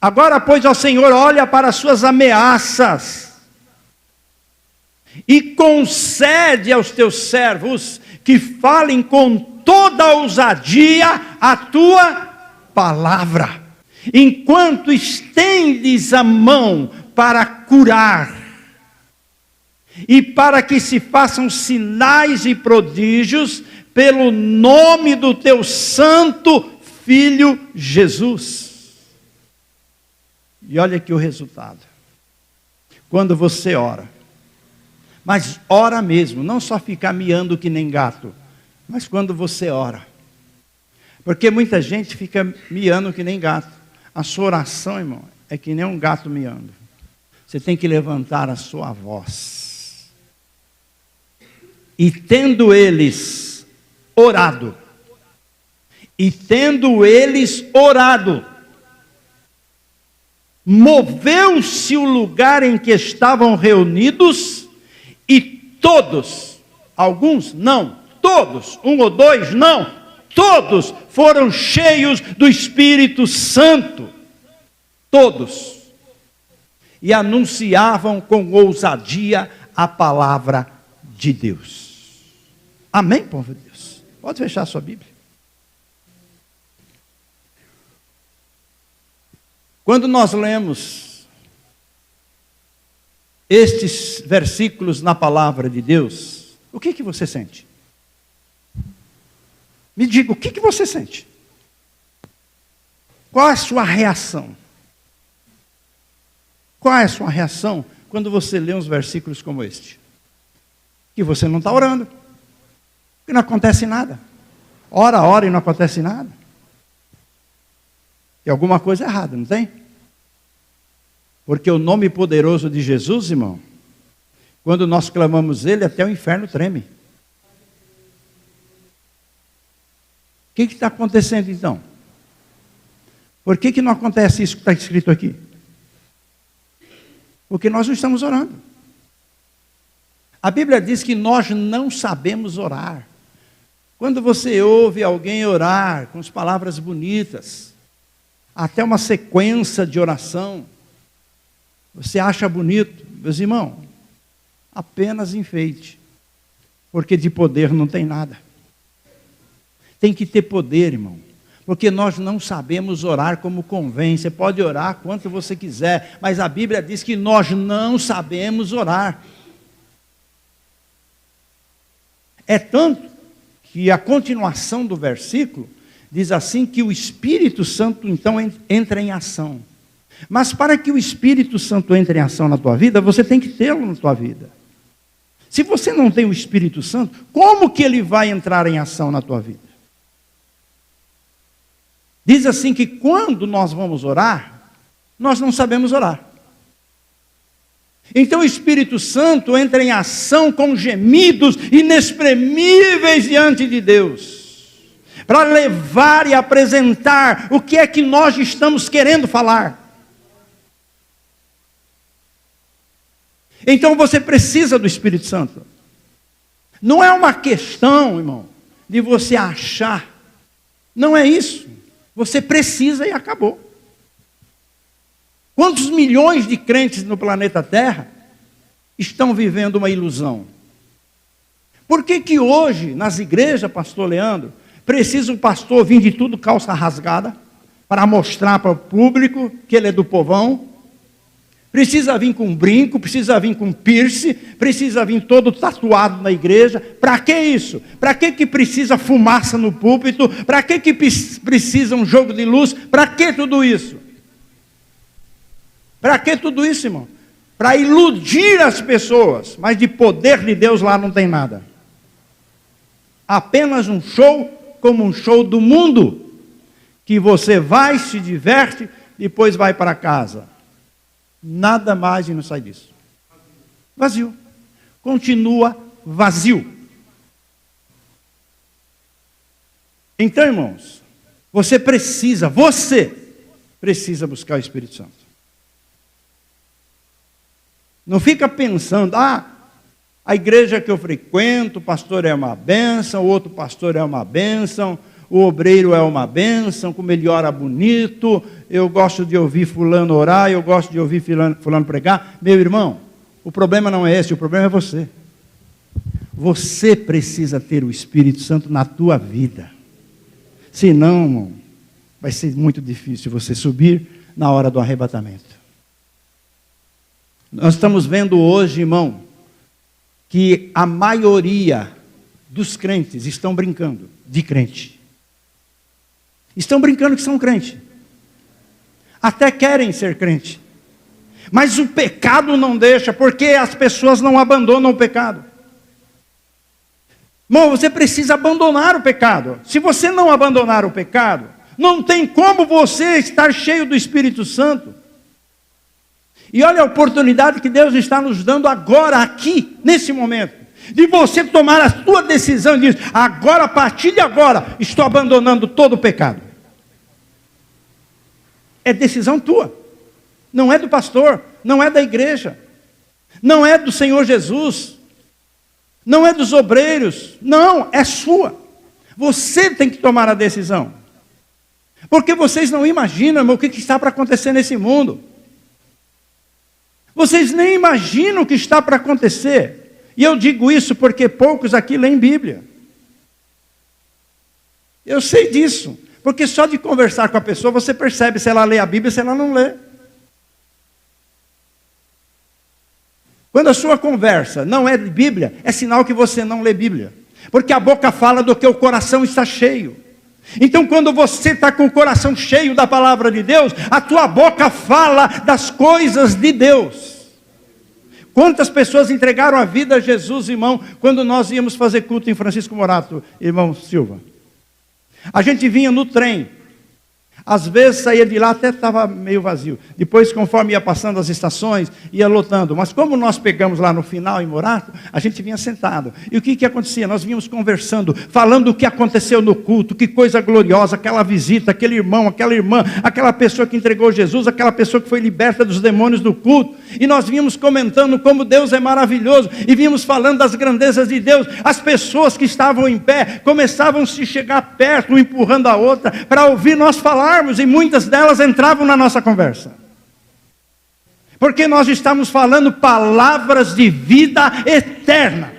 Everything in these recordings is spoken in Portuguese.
Agora, pois, ó Senhor, olha para as suas ameaças e concede aos teus servos que falem com toda ousadia a tua palavra, enquanto estendes a mão para curar, e para que se façam sinais e prodígios pelo nome do teu santo Filho Jesus. E olha aqui o resultado. Quando você ora, mas ora mesmo, não só ficar miando que nem gato, mas quando você ora. Porque muita gente fica miando que nem gato. A sua oração, irmão, é que nem um gato miando. Você tem que levantar a sua voz. E tendo eles orado, moveu-se o lugar em que estavam reunidos, e todos, alguns não, todos, um ou dois não, todos foram cheios do Espírito Santo, todos, e anunciavam com ousadia a palavra de Deus. Amém, povo de Deus? Pode fechar a sua Bíblia. Quando nós lemos estes versículos na palavra de Deus, o que você sente? Me diga, o que você sente? Qual é a sua reação? Qual é a sua reação quando você lê uns versículos como este? Que você não está orando, que não acontece nada. Ora e não acontece nada. Tem alguma coisa errada, não tem? Porque o nome poderoso de Jesus, irmão, quando nós clamamos Ele, até o inferno treme. O que está acontecendo então? Por que não acontece isso que está escrito aqui? Porque nós não estamos orando. A Bíblia diz que nós não sabemos orar. Quando você ouve alguém orar com as palavras bonitas, até uma sequência de oração, você acha bonito, meus irmãos, apenas enfeite, porque de poder não tem nada. Tem que ter poder, irmão, porque nós não sabemos orar como convém. Você pode orar quanto você quiser, mas a Bíblia diz que nós não sabemos orar. É tanto que a continuação do versículo diz assim que o Espírito Santo então entra em ação. Mas para que o Espírito Santo entre em ação na tua vida, você tem que tê-lo na tua vida. Se você não tem o Espírito Santo, como que ele vai entrar em ação na tua vida? Diz assim que quando nós vamos orar, nós não sabemos orar. Então o Espírito Santo entra em ação com gemidos inexprimíveis diante de Deus, para levar e apresentar o que é que nós estamos querendo falar. Então você precisa do Espírito Santo. Não é uma questão, irmão, de você achar. Não é isso. Você precisa e acabou. Quantos milhões de crentes no planeta Terra estão vivendo uma ilusão? Por que hoje, nas igrejas, pastor Leandro, precisa o pastor vir de tudo calça rasgada, para mostrar para o público que ele é do povão? Precisa vir com brinco, precisa vir com piercing, precisa vir todo tatuado na igreja. Para que isso? Para que precisa fumaça no púlpito? Para que precisa um jogo de luz? Para que tudo isso? Para que tudo isso, irmão? Para iludir as pessoas, mas de poder de Deus lá não tem nada. Apenas um show, como um show do mundo, que você vai, se diverte, depois vai para casa. Nada mais e não sai disso. Vazio. Continua vazio. Então, irmãos, você precisa buscar o Espírito Santo. Não fica pensando, a igreja que eu frequento, o pastor é uma bênção, o outro pastor é uma bênção, o obreiro é uma bênção, como ele ora bonito, eu gosto de ouvir fulano orar, eu gosto de ouvir fulano pregar. Meu irmão, o problema não é esse, o problema é você. Você precisa ter o Espírito Santo na tua vida. Senão, irmão, vai ser muito difícil você subir na hora do arrebatamento. Nós estamos vendo hoje, irmão, que a maioria dos crentes estão brincando de crente. Estão brincando que são crente. Até querem ser crente. Mas o pecado não deixa, porque as pessoas não abandonam o pecado. Irmão, você precisa abandonar o pecado. Se você não abandonar o pecado, não tem como você estar cheio do Espírito Santo. E olha a oportunidade que Deus está nos dando agora, aqui, nesse momento, de você tomar a sua decisão e dizer, agora, a partir de agora, estou abandonando todo o pecado. É decisão tua. Não é do pastor, não é da igreja, não é do Senhor Jesus, não é dos obreiros, não, é sua. Você tem que tomar a decisão. Porque vocês não imaginam, irmão, o que está para acontecer nesse mundo. Vocês nem imaginam o que está para acontecer. E eu digo isso porque poucos aqui leem Bíblia. Eu sei disso, porque só de conversar com a pessoa você percebe se ela lê a Bíblia, se ela não lê. Quando a sua conversa não é de Bíblia, é sinal que você não lê Bíblia. Porque a boca fala do que o coração está cheio. Então quando você está com o coração cheio da palavra de Deus, a tua boca fala das coisas de Deus. Quantas pessoas entregaram a vida a Jesus, irmão, quando nós íamos fazer culto em Francisco Morato, irmão Silva? A gente vinha no trem. Às vezes saía de lá, até estava meio vazio. Depois, conforme ia passando as estações, ia lotando. Mas como nós pegamos lá no final em Morato, a gente vinha sentado. E o que acontecia? Nós vínhamos conversando, falando o que aconteceu no culto, que coisa gloriosa, aquela visita, aquele irmão, aquela irmã, aquela pessoa que entregou Jesus, aquela pessoa que foi liberta dos demônios do culto. E nós vínhamos comentando como Deus é maravilhoso, e vínhamos falando das grandezas de Deus. As pessoas que estavam em pé, começavam a se chegar perto, um empurrando a outra, para ouvir nós falar. E muitas delas entravam na nossa conversa. Porque nós estamos falando palavras de vida eterna.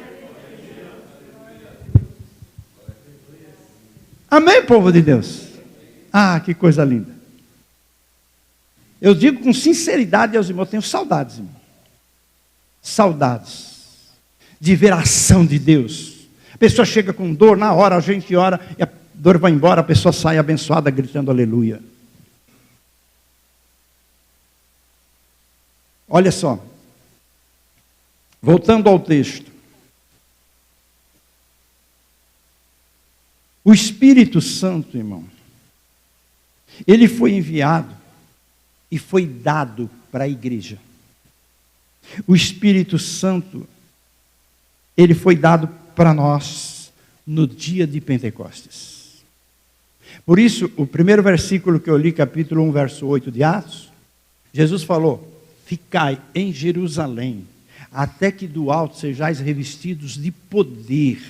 Amém, povo de Deus? Ah, que coisa linda. Eu digo com sinceridade aos irmãos, eu tenho saudades, irmão. Saudades de ver a ação de Deus. A pessoa chega com dor, na hora a gente ora e a dor vai embora, a pessoa sai abençoada, gritando aleluia. Olha só. Voltando ao texto. O Espírito Santo, irmão, ele foi enviado e foi dado para a igreja. O Espírito Santo, ele foi dado para nós no dia de Pentecostes. Por isso, o primeiro versículo que eu li, capítulo 1, verso 8 de Atos, Jesus falou, ficai em Jerusalém, até que do alto sejais revestidos de poder,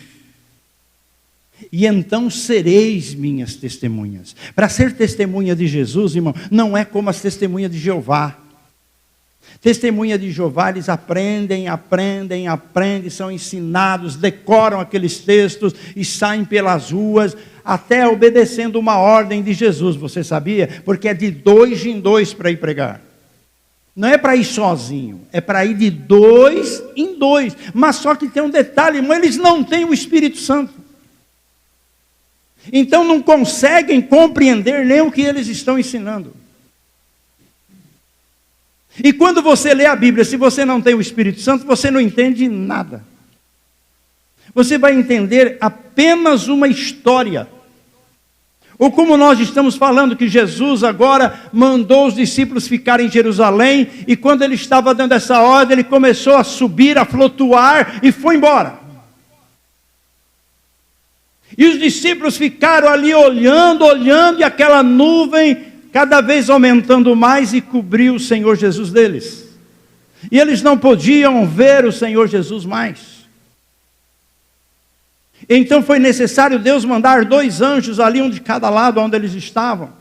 e então sereis minhas testemunhas. Para ser testemunha de Jesus, irmão, não é como as testemunhas de Jeová. Testemunha de Jeová, eles aprendem, são ensinados, decoram aqueles textos e saem pelas ruas, até obedecendo uma ordem de Jesus, você sabia? Porque é de 2 em 2 para ir pregar. Não é para ir sozinho, é para ir de 2 em 2. Mas só que tem um detalhe, irmão, eles não têm o Espírito Santo. Então não conseguem compreender nem o que eles estão ensinando. E quando você lê a Bíblia, se você não tem o Espírito Santo, você não entende nada. Você vai entender apenas uma história. Ou como nós estamos falando que Jesus agora mandou os discípulos ficarem em Jerusalém, e quando ele estava dando essa ordem, ele começou a subir, a flutuar e foi embora. E os discípulos ficaram ali olhando, e aquela nuvem cada vez aumentando mais e cobriu o Senhor Jesus deles. E eles não podiam ver o Senhor Jesus mais. Então foi necessário Deus mandar 2 anjos ali, um de cada lado, onde eles estavam.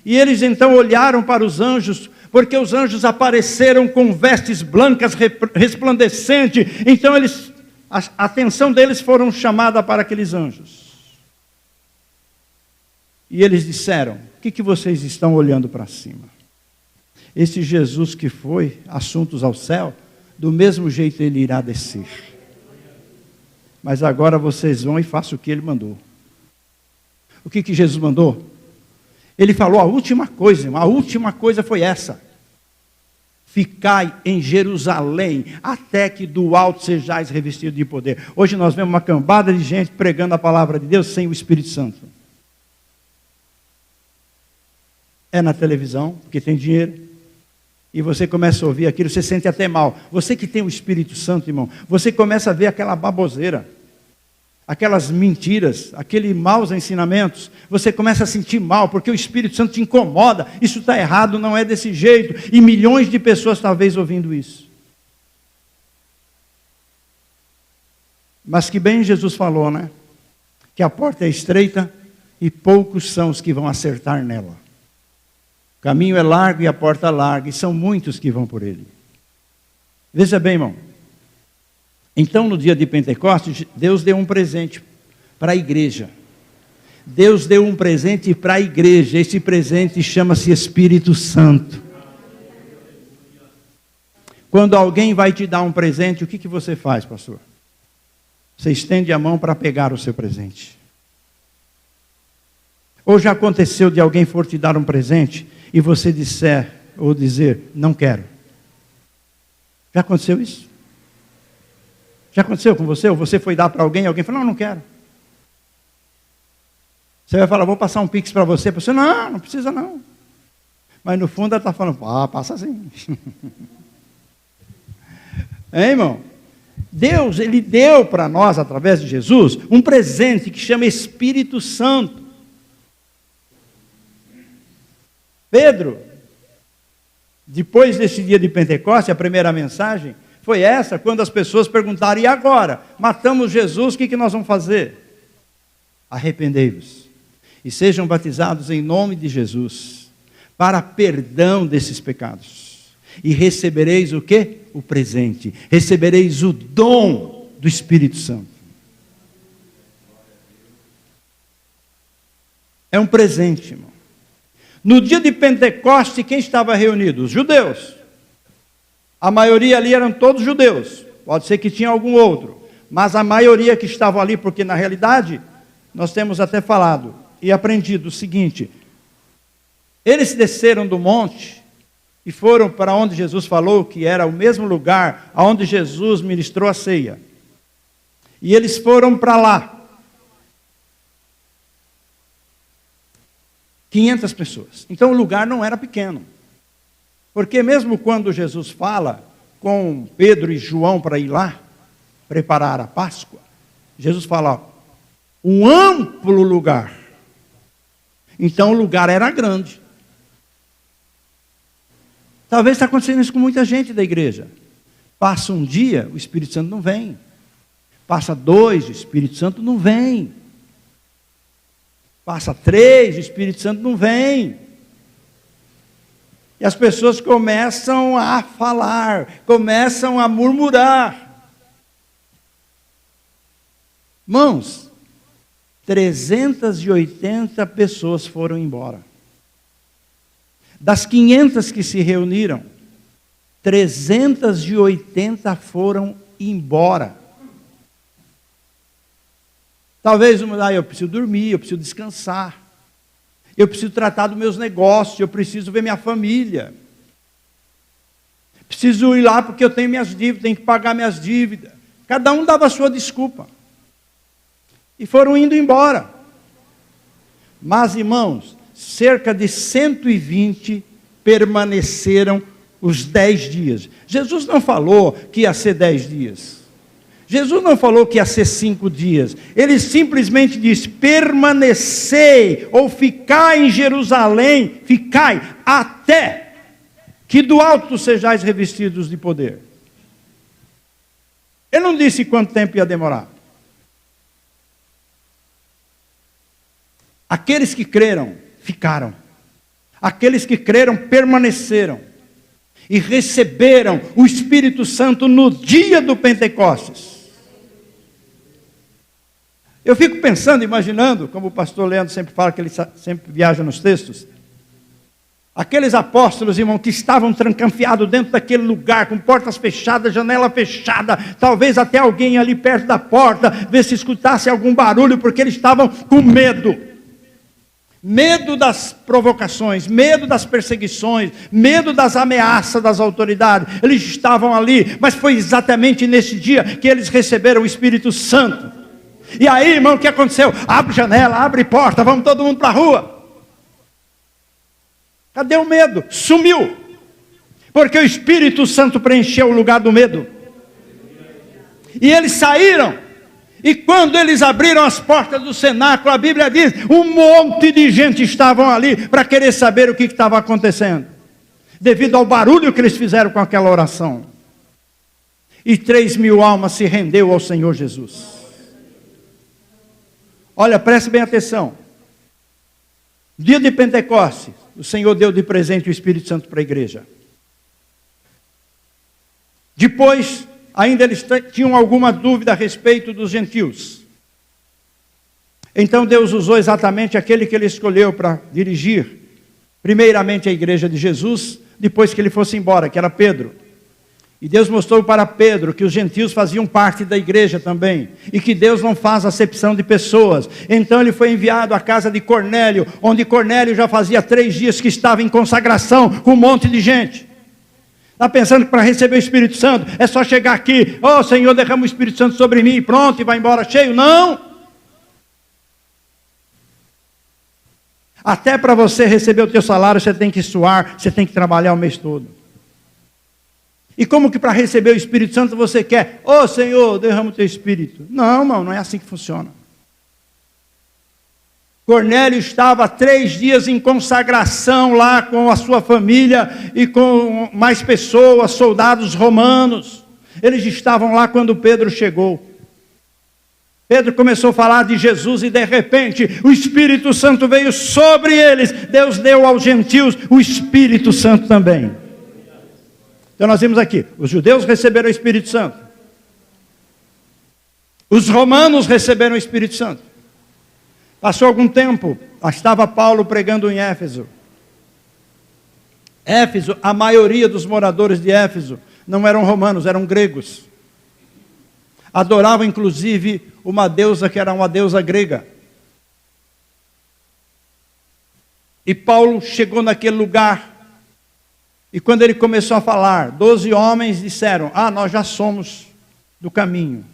E eles então olharam para os anjos, porque os anjos apareceram com vestes blancas resplandecentes. Então a atenção deles foram chamada para aqueles anjos. E eles disseram: o que vocês estão olhando para cima? Esse Jesus que foi assuntos ao céu, do mesmo jeito ele irá descer. Mas agora vocês vão e façam o que ele mandou. O que Jesus mandou? Ele falou a última coisa, irmão. A última coisa foi essa: ficai em Jerusalém, até que do alto sejais revestidos de poder. Hoje nós vemos uma cambada de gente pregando a palavra de Deus sem o Espírito Santo. É na televisão, porque tem dinheiro. E você começa a ouvir aquilo, você sente até mal. Você que tem o Espírito Santo, irmão, você começa a ver aquela baboseira, aquelas mentiras, aqueles maus ensinamentos. Você começa a sentir mal, porque o Espírito Santo te incomoda. Isso está errado, não é desse jeito. E milhões de pessoas talvez ouvindo isso. Mas que bem Jesus falou, né? Que a porta é estreita e poucos são os que vão acertar nela. O caminho é largo e a porta larga, e são muitos que vão por ele. Veja bem, irmão. Então, no dia de Pentecostes, Deus deu um presente para a igreja. Deus deu um presente para a igreja. Esse presente chama-se Espírito Santo. Quando alguém vai te dar um presente, o que você faz, pastor? Você estende a mão para pegar o seu presente. Ou já aconteceu de alguém for te dar um presente e você disser ou dizer: não quero? Já aconteceu isso? Já aconteceu com você? Ou você foi dar para alguém e alguém falou: não quero. Você vai falar: vou passar um pix para você. Você: não precisa não. Mas no fundo ela está falando: passa sim. Hein, irmão? Deus, Ele deu para nós, através de Jesus, um presente que chama Espírito Santo. Pedro, depois desse dia de Pentecostes, a primeira mensagem foi essa, quando as pessoas perguntaram: e agora? Matamos Jesus, o que nós vamos fazer? Arrependei-vos e sejam batizados em nome de Jesus, para perdão desses pecados. E recebereis o quê? O presente. Recebereis o dom do Espírito Santo. É um presente, irmão. No dia de Pentecostes, quem estava reunido? Os judeus. A maioria ali eram todos judeus. Pode ser que tinha algum outro. Mas a maioria que estavam ali, porque na realidade, nós temos até falado e aprendido o seguinte: eles desceram do monte e foram para onde Jesus falou que era o mesmo lugar onde Jesus ministrou a ceia. E eles foram para lá. 500 pessoas. Então o lugar não era pequeno. Porque mesmo quando Jesus fala com Pedro e João para ir lá preparar a Páscoa, Jesus fala: um amplo lugar. Então o lugar era grande. Talvez está acontecendo isso com muita gente da igreja. Passa um dia, o Espírito Santo não vem. Passa 2, o Espírito Santo não vem. Passa 3, o Espírito Santo não vem. E as pessoas começam a falar, começam a murmurar. Irmãos, 380 pessoas foram embora. Das 500 que se reuniram, 380 foram embora. Talvez eu preciso dormir, eu preciso descansar, eu preciso tratar dos meus negócios, eu preciso ver minha família, preciso ir lá porque eu tenho minhas dívidas, tenho que pagar minhas dívidas. Cada um dava a sua desculpa. E foram indo embora. Mas, irmãos, cerca de 120 permaneceram os 10 dias. Jesus não falou que ia ser 10 dias. Jesus não falou que ia ser 5 dias. Ele simplesmente disse: permanecei ou ficai em Jerusalém, ficai até que do alto sejais revestidos de poder. Ele não disse quanto tempo ia demorar. Aqueles que creram, ficaram. Aqueles que creram, permaneceram. E receberam o Espírito Santo no dia do Pentecostes. Eu fico pensando, imaginando, como o pastor Leandro sempre fala, que ele sempre viaja nos textos, aqueles apóstolos, irmão, que estavam trancanfiados dentro daquele lugar, com portas fechadas, janela fechada, talvez até alguém ali perto da porta, ver se escutasse algum barulho, porque eles estavam com medo. Medo das provocações, medo das perseguições, medo das ameaças das autoridades. Eles estavam ali, mas foi exatamente nesse dia que eles receberam o Espírito Santo. E aí, irmão, o que aconteceu? Abre janela, abre porta, vamos todo mundo para a rua. Cadê o medo? Sumiu. Porque o Espírito Santo preencheu o lugar do medo. E eles saíram. E quando eles abriram as portas do cenáculo, a Bíblia diz, um monte de gente estavam ali para querer saber o que estava acontecendo. Devido ao barulho que eles fizeram com aquela oração. E 3.000 almas se rendeu ao Senhor Jesus. Olha, preste bem atenção. Dia de Pentecostes, o Senhor deu de presente o Espírito Santo para a igreja. Depois, ainda eles tinham alguma dúvida a respeito dos gentios. Então Deus usou exatamente aquele que ele escolheu para dirigir, primeiramente a igreja de Jesus, depois que ele fosse embora, que era Pedro. E Deus mostrou para Pedro que os gentios faziam parte da igreja também, e que Deus não faz acepção de pessoas. Então ele foi enviado à casa de Cornélio, onde Cornélio já fazia 3 dias que estava em consagração, com um monte de gente. Está pensando que para receber o Espírito Santo é só chegar aqui, ó Senhor, derrama o Espírito Santo sobre mim, e pronto, e vai embora cheio? Não! Até para você receber o teu salário, você tem que suar, você tem que trabalhar o mês todo. E como que para receber o Espírito Santo você quer, ó Senhor, derrama o teu Espírito? Não, irmão, não é assim que funciona. Cornélio estava 3 dias em consagração lá com a sua família e com mais pessoas, soldados romanos. Eles estavam lá quando Pedro chegou. Pedro começou a falar de Jesus e de repente o Espírito Santo veio sobre eles. Deus deu aos gentios o Espírito Santo também. Então nós vimos aqui, os judeus receberam o Espírito Santo. Os romanos receberam o Espírito Santo. Passou algum tempo, estava Paulo pregando em Éfeso. Éfeso, a maioria dos moradores de Éfeso não eram romanos, eram gregos. Adoravam inclusive uma deusa que era uma deusa grega. E Paulo chegou naquele lugar, e quando ele começou a falar, 12 homens disseram, nós já somos do caminho.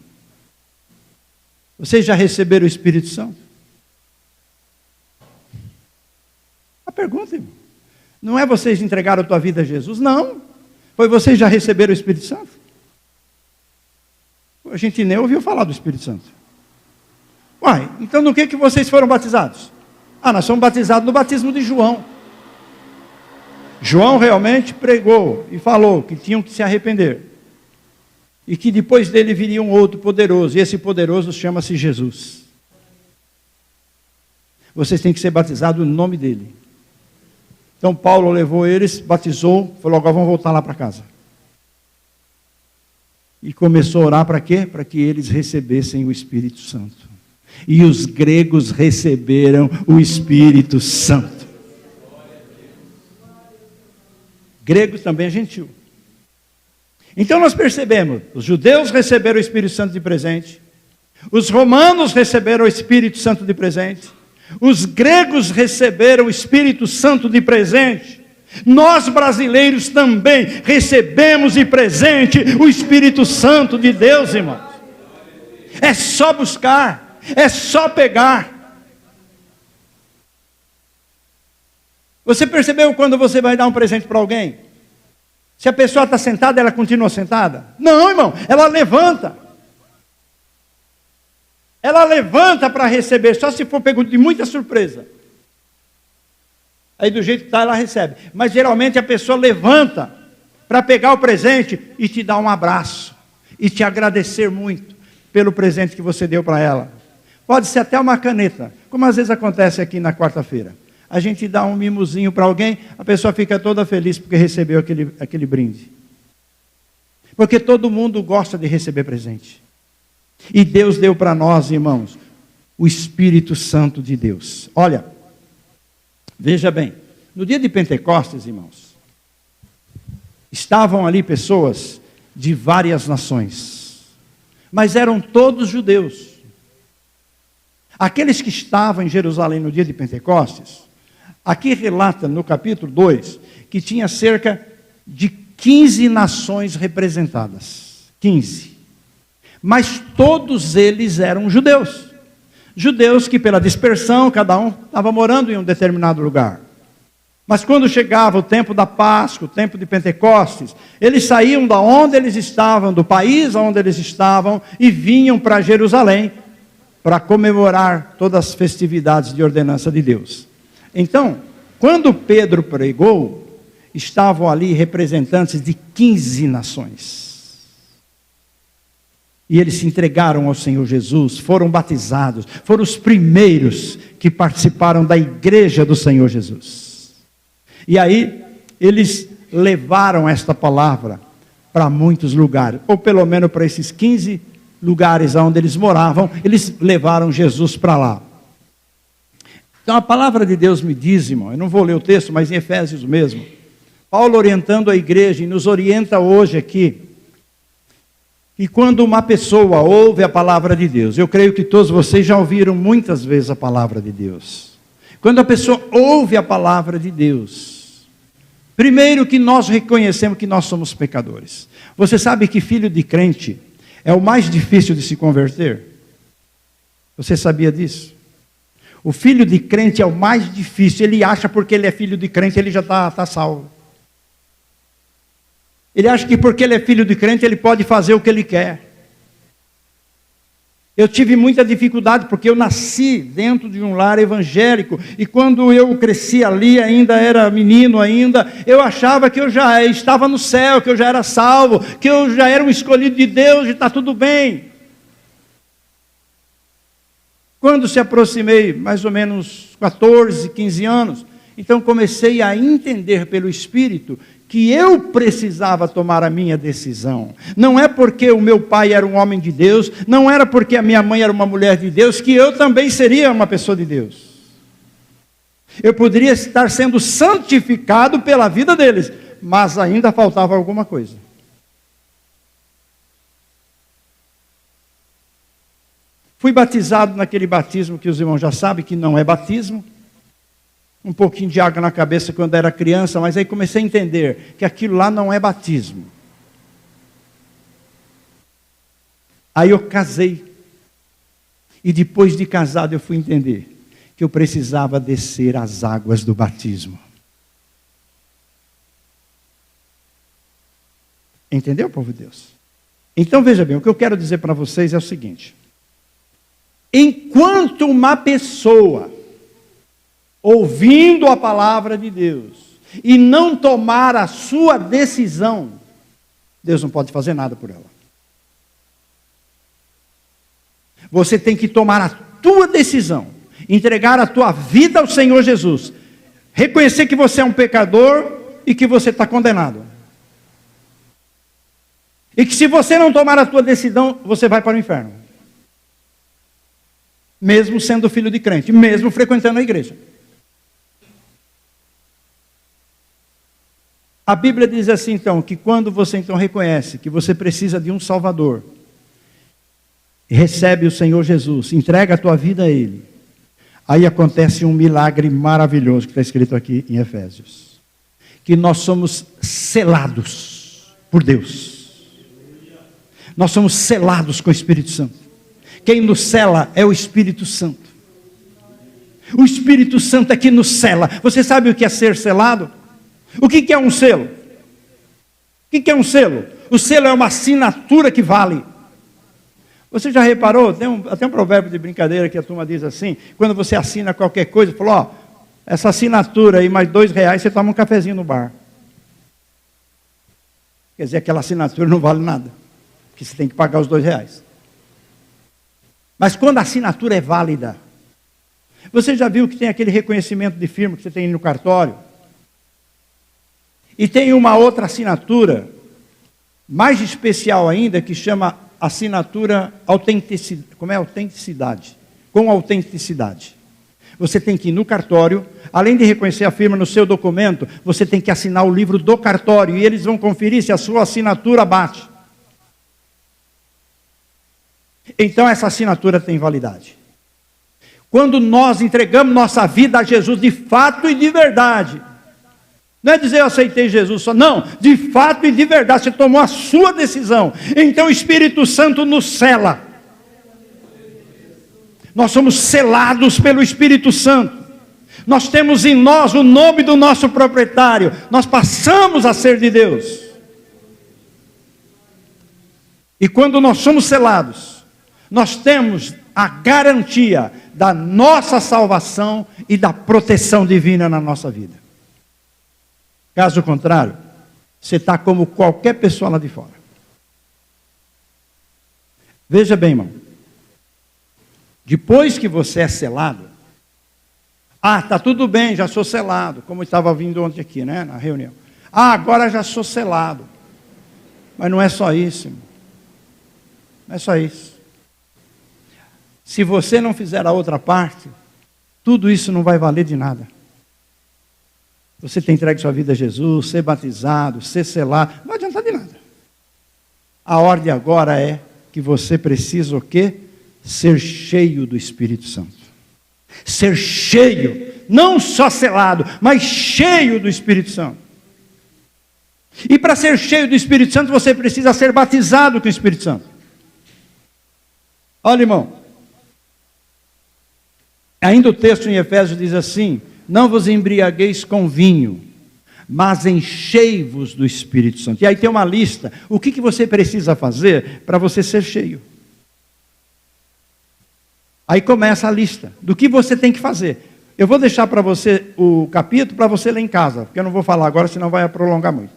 Vocês já receberam o Espírito Santo? A pergunta, irmão, não é vocês entregaram a tua vida a Jesus? Não, foi vocês já receberam o Espírito Santo? A gente nem ouviu falar do Espírito Santo. Uai, então no que vocês foram batizados? Nós somos batizados no batismo de João. João realmente pregou e falou que tinham que se arrepender. E que depois dele viria um outro poderoso. E esse poderoso chama-se Jesus. Vocês têm que ser batizados no nome dele. Então Paulo levou eles, batizou, falou, agora vamos voltar lá para casa. E começou a orar para quê? Para que eles recebessem o Espírito Santo. E os gregos receberam o Espírito Santo. Grego também é gentil. Então nós percebemos, os judeus receberam o Espírito Santo de presente, os romanos receberam o Espírito Santo de presente, os gregos receberam o Espírito Santo de presente, nós brasileiros também recebemos de presente o Espírito Santo de Deus, irmãos. É só buscar, é só pegar. Você percebeu quando você vai dar um presente para alguém? Se a pessoa está sentada, ela continua sentada? Não, irmão, ela levanta. Ela levanta para receber, só se for pego de muita surpresa. Aí do jeito que está, ela recebe. Mas geralmente a pessoa levanta para pegar o presente e te dar um abraço. E te agradecer muito pelo presente que você deu para ela. Pode ser até uma caneta, como às vezes acontece aqui na quarta-feira. A gente dá um mimozinho para alguém, a pessoa fica toda feliz porque recebeu aquele brinde. Porque todo mundo gosta de receber presente. E Deus deu para nós, irmãos, o Espírito Santo de Deus. Olha, veja bem, no dia de Pentecostes, irmãos, estavam ali pessoas de várias nações, mas eram todos judeus. Aqueles que estavam em Jerusalém no dia de Pentecostes, aqui relata no capítulo 2, que tinha cerca de 15 nações representadas. 15. Mas todos eles eram judeus. Judeus que pela dispersão, cada um estava morando em um determinado lugar. Mas quando chegava o tempo da Páscoa, o tempo de Pentecostes, eles saíam da onde eles estavam, do país onde eles estavam, e vinham para Jerusalém, para comemorar todas as festividades de ordenança de Deus. Então, quando Pedro pregou, estavam ali representantes de 15 nações. E eles se entregaram ao Senhor Jesus, foram batizados, foram os primeiros que participaram da igreja do Senhor Jesus. E aí, eles levaram esta palavra para muitos lugares, ou pelo menos para esses 15 lugares onde eles moravam, eles levaram Jesus para lá. Então a palavra de Deus me diz, irmão, eu não vou ler o texto, mas em Efésios mesmo, Paulo orientando a igreja, e nos orienta hoje aqui, que quando uma pessoa ouve a palavra de Deus, eu creio que todos vocês já ouviram muitas vezes a palavra de Deus, quando a pessoa ouve a palavra de Deus, primeiro que nós reconhecemos que nós somos pecadores. Você sabe que filho de crente é o mais difícil de se converter? Você sabia disso? O filho de crente é o mais difícil. Ele acha porque ele é filho de crente, ele já está salvo. Ele acha que porque ele é filho de crente, ele pode fazer o que ele quer. Eu tive muita dificuldade, porque eu nasci dentro de um lar evangélico, e quando eu cresci ali, ainda era menino ainda, eu achava que eu já estava no céu, que eu já era salvo, que eu já era um escolhido de Deus, e está tudo bem. Quando se aproximei, mais ou menos 14, 15 anos, então comecei a entender pelo Espírito que eu precisava tomar a minha decisão. Não é porque o meu pai era um homem de Deus, não era porque a minha mãe era uma mulher de Deus, que eu também seria uma pessoa de Deus. Eu poderia estar sendo santificado pela vida deles, mas ainda faltava alguma coisa. Fui batizado naquele batismo que os irmãos já sabem que não é batismo. Um pouquinho de água na cabeça quando era criança, mas aí comecei a entender que aquilo lá não é batismo. Aí eu casei. E depois de casado eu fui entender que eu precisava descer as águas do batismo. Entendeu, povo de Deus? Então veja bem, o que eu quero dizer para vocês é o seguinte: enquanto uma pessoa ouvindo a palavra de Deus e não tomar a sua decisão, Deus não pode fazer nada por ela. Você tem que tomar a tua decisão, entregar a tua vida ao Senhor Jesus, reconhecer que você é um pecador e que você está condenado. E que se você não tomar a tua decisão, você vai para o inferno. Mesmo sendo filho de crente, mesmo frequentando a igreja. A Bíblia diz assim então, que quando você então reconhece que você precisa de um Salvador, recebe o Senhor Jesus, entrega a tua vida a Ele, aí acontece um milagre maravilhoso que está escrito aqui em Efésios, que nós somos selados por Deus, nós somos selados com o Espírito Santo. Quem nos sela é o Espírito Santo. O Espírito Santo é que nos sela. Você sabe o que é ser selado? O que é um selo? O que é um selo? O selo é uma assinatura que vale. Você já reparou? Tem até um provérbio de brincadeira que a turma diz assim, quando você assina qualquer coisa, falou, ó, essa assinatura aí, mais R$2, você toma um cafezinho no bar. Quer dizer, aquela assinatura não vale nada, porque você tem que pagar os R$2. Mas quando a assinatura é válida, Você já viu que tem aquele reconhecimento de firma que você tem no cartório? E tem uma outra assinatura, mais especial ainda, que chama assinatura autenticidade. Como é autenticidade? Com autenticidade. Você tem que ir no cartório, além de reconhecer a firma no seu documento, você tem que assinar o livro do cartório, e eles vão conferir se a sua assinatura bate. Então essa assinatura tem validade. Quando nós entregamos nossa vida a Jesus de fato e de verdade, não é dizer eu aceitei Jesus só, não, de fato e de verdade, você tomou a sua decisão, então o Espírito Santo nos sela. Nós somos selados pelo Espírito Santo. Nós temos em nós o nome do nosso proprietário. Nós passamos a ser de Deus. E quando nós somos selados, nós temos a garantia da nossa salvação e da proteção divina na nossa vida. Caso contrário, você está como qualquer pessoa lá de fora. Veja bem, irmão. Depois que você é selado, está tudo bem, já sou selado, como eu estava vindo ontem aqui, né, na reunião. Agora já sou selado. Mas não é só isso, irmão. Não é só isso. Se você não fizer a outra parte, tudo isso não vai valer de nada. Você tem entregue sua vida a Jesus, ser batizado, ser selado, não vai adiantar de nada. A ordem agora é que você precisa o quê? Ser cheio do Espírito Santo. Ser cheio, não só selado, mas cheio do Espírito Santo. E para ser cheio do Espírito Santo, você precisa ser batizado com o Espírito Santo. Olha, irmão. Ainda o texto em Efésios diz assim: não vos embriagueis com vinho, mas enchei-vos do Espírito Santo. E aí tem uma lista. O que você precisa fazer para você ser cheio? Aí começa a lista do que você tem que fazer. Eu vou deixar para você o capítulo para você ler em casa, porque eu não vou falar agora, senão vai prolongar muito.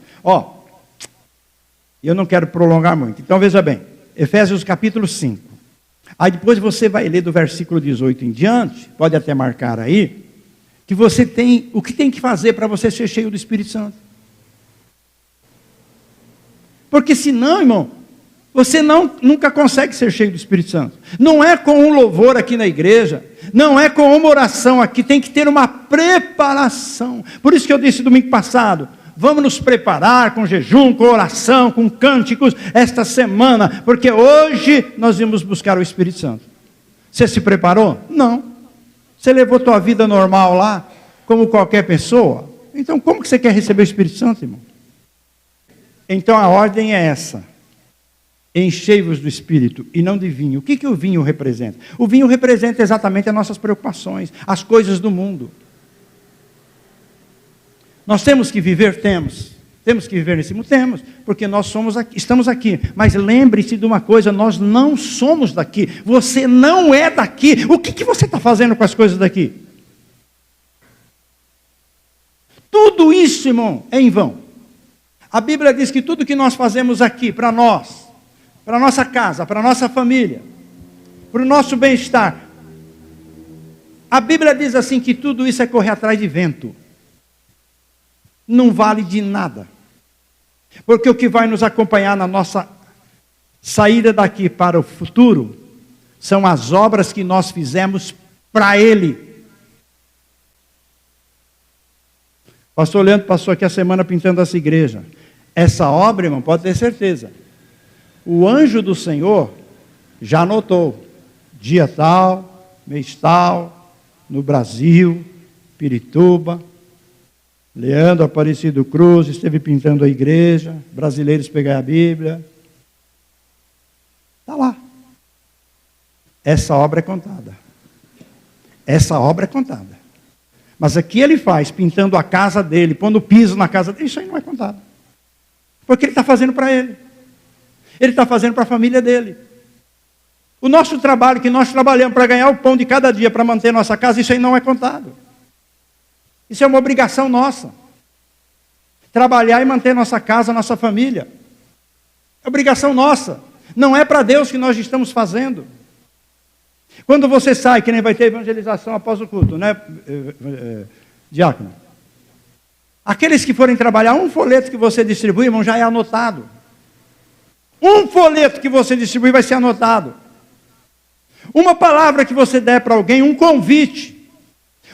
Eu não quero prolongar muito. Então veja bem, Efésios capítulo 5. Aí depois você vai ler do versículo 18 em diante, pode até marcar aí, que você tem, o que tem que fazer para você ser cheio do Espírito Santo. Porque senão, irmão, você nunca consegue ser cheio do Espírito Santo. Não é com um louvor aqui na igreja, não é com uma oração aqui, tem que ter uma preparação. Por isso que eu disse domingo passado, vamos nos preparar com jejum, com oração, com cânticos, esta semana, porque hoje nós vamos buscar o Espírito Santo. Você se preparou? Não. Você levou tua vida normal lá, como qualquer pessoa? Então como que você quer receber o Espírito Santo, irmão? Então a ordem é essa: enchei-vos do Espírito e não de vinho. O que o vinho representa? O vinho representa exatamente as nossas preocupações, as coisas do mundo. Nós temos que viver? Temos que viver nesse mundo? Temos, porque nós estamos aqui. Mas lembre-se de uma coisa, nós não somos daqui. Você não é daqui. O que você está fazendo com as coisas daqui? Tudo isso, irmão, é em vão. A Bíblia diz que tudo que nós fazemos aqui, para nós, para a nossa casa, para a nossa família, para o nosso bem-estar, a Bíblia diz assim que tudo isso é correr atrás de vento. Não vale de nada. Porque o que vai nos acompanhar na nossa saída daqui para o futuro são as obras que nós fizemos para Ele. O pastor Leandro passou aqui a semana pintando essa igreja. Essa obra, irmão, pode ter certeza. O anjo do Senhor já anotou. Dia tal, mês tal, no Brasil, Pirituba. Leandro Aparecido Cruz esteve pintando a igreja, brasileiros pegar a Bíblia. Está lá. Essa obra é contada. Essa obra é contada. Mas aqui ele faz, pintando a casa dele, pondo piso na casa dele, isso aí não é contado. Porque ele está fazendo para ele. Ele está fazendo para a família dele. O nosso trabalho, que nós trabalhamos para ganhar o pão de cada dia, para manter nossa casa, isso aí não é contado. Isso é uma obrigação nossa. Trabalhar e manter nossa casa, nossa família. É obrigação nossa. Não é para Deus que nós estamos fazendo. Quando você sai, que nem vai ter evangelização após o culto, né, diácono? Aqueles que forem trabalhar, um folheto que você distribui, irmão, já é anotado. Um folheto que você distribui vai ser anotado. Uma palavra que você der para alguém, um convite,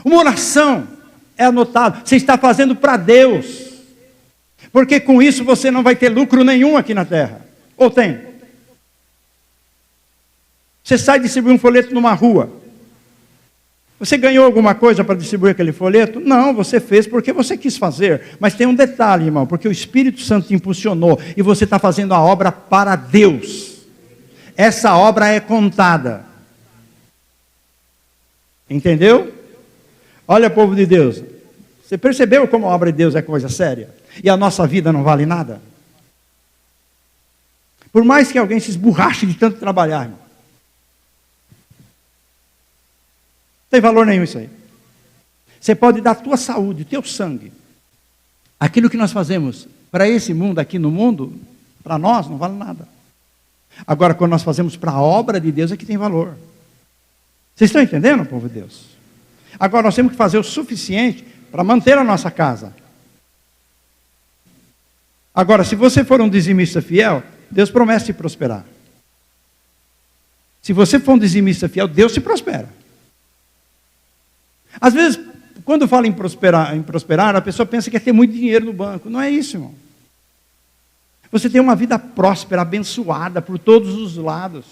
uma oração, é anotado. Você está fazendo para Deus. Porque com isso você não vai ter lucro nenhum aqui na terra. Ou tem? Você sai distribuir um folheto numa rua. Você ganhou alguma coisa para distribuir aquele folheto? Não, você fez porque você quis fazer. Mas tem um detalhe, irmão, porque o Espírito Santo te impulsionou e você está fazendo a obra para Deus. Essa obra é contada. Entendeu? Olha, povo de Deus, você percebeu como a obra de Deus é coisa séria? E a nossa vida não vale nada? Por mais que alguém se esborrache de tanto trabalhar, irmão. Não tem valor nenhum isso aí. Você pode dar a tua saúde, o teu sangue. Aquilo que nós fazemos para esse mundo, aqui no mundo, para nós não vale nada. Agora, quando nós fazemos para a obra de Deus, é que tem valor. Vocês estão entendendo, povo de Deus? Agora, nós temos que fazer o suficiente para manter a nossa casa. Agora, se você for um dizimista fiel, Deus promete te prosperar. Se você for um dizimista fiel, Deus te prospera. Às vezes, quando fala em prosperar, a pessoa pensa que é ter muito dinheiro no banco. Não é isso, irmão. Você tem uma vida próspera, abençoada por todos os lados.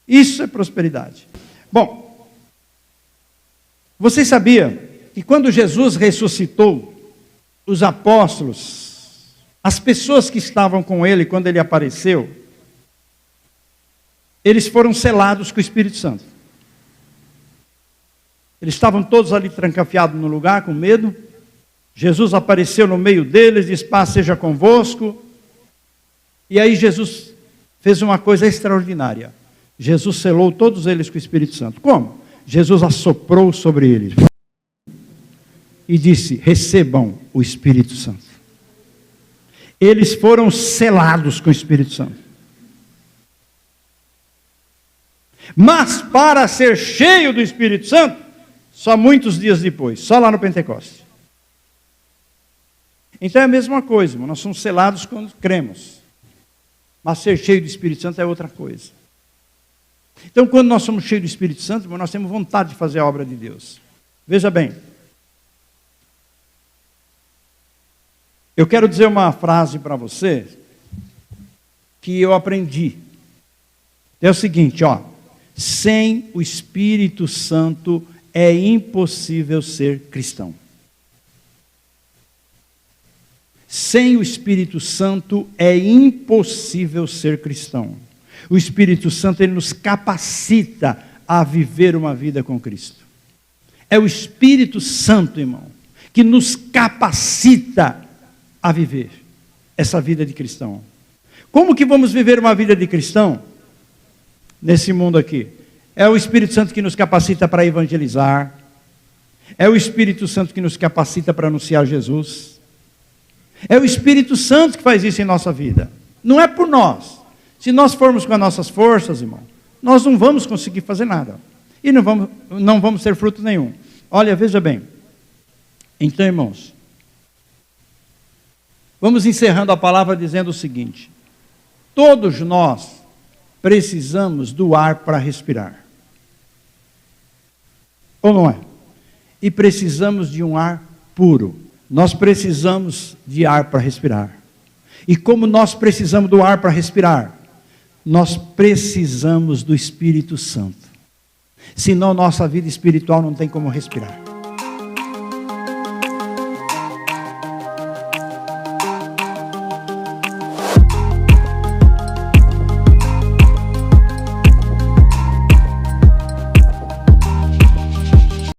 Isso é prosperidade. Bom, você sabia que quando Jesus ressuscitou, os apóstolos, as pessoas que estavam com ele quando ele apareceu, eles foram selados com o Espírito Santo. Eles estavam todos ali trancafiados no lugar, com medo. Jesus apareceu no meio deles, disse: paz seja convosco. E aí Jesus fez uma coisa extraordinária. Jesus selou todos eles com o Espírito Santo. Como? Jesus assoprou sobre eles e disse: recebam o Espírito Santo. Eles foram selados com o Espírito Santo. Mas para ser cheio do Espírito Santo, só muitos dias depois, só lá no Pentecostes. Então é a mesma coisa, irmão. Nós somos selados quando cremos. Mas ser cheio do Espírito Santo é outra coisa. Então, quando nós somos cheios do Espírito Santo, irmão, nós temos vontade de fazer a obra de Deus. Veja bem. Eu quero dizer uma frase para você que eu aprendi. É o seguinte, ó. Sem o Espírito Santo é impossível ser cristão. Sem o Espírito Santo é impossível ser cristão. O Espírito Santo, ele nos capacita a viver uma vida com Cristo. É o Espírito Santo, irmão, que nos capacita a viver essa vida de cristão. Como que vamos viver uma vida de cristão nesse mundo aqui? É o Espírito Santo que nos capacita para evangelizar. É o Espírito Santo que nos capacita para anunciar Jesus. É o Espírito Santo que faz isso em nossa vida. Não é por nós. Se nós formos com as nossas forças, irmão, nós não vamos conseguir fazer nada. E não vamos ter fruto nenhum. Olha, veja bem. Então, irmãos, vamos encerrando a palavra dizendo o seguinte: todos nós precisamos do ar para respirar. Ou não é? E precisamos de um ar puro. Nós precisamos de ar para respirar. E como nós precisamos do ar para respirar, nós precisamos do Espírito Santo. Senão nossa vida espiritual não tem como respirar.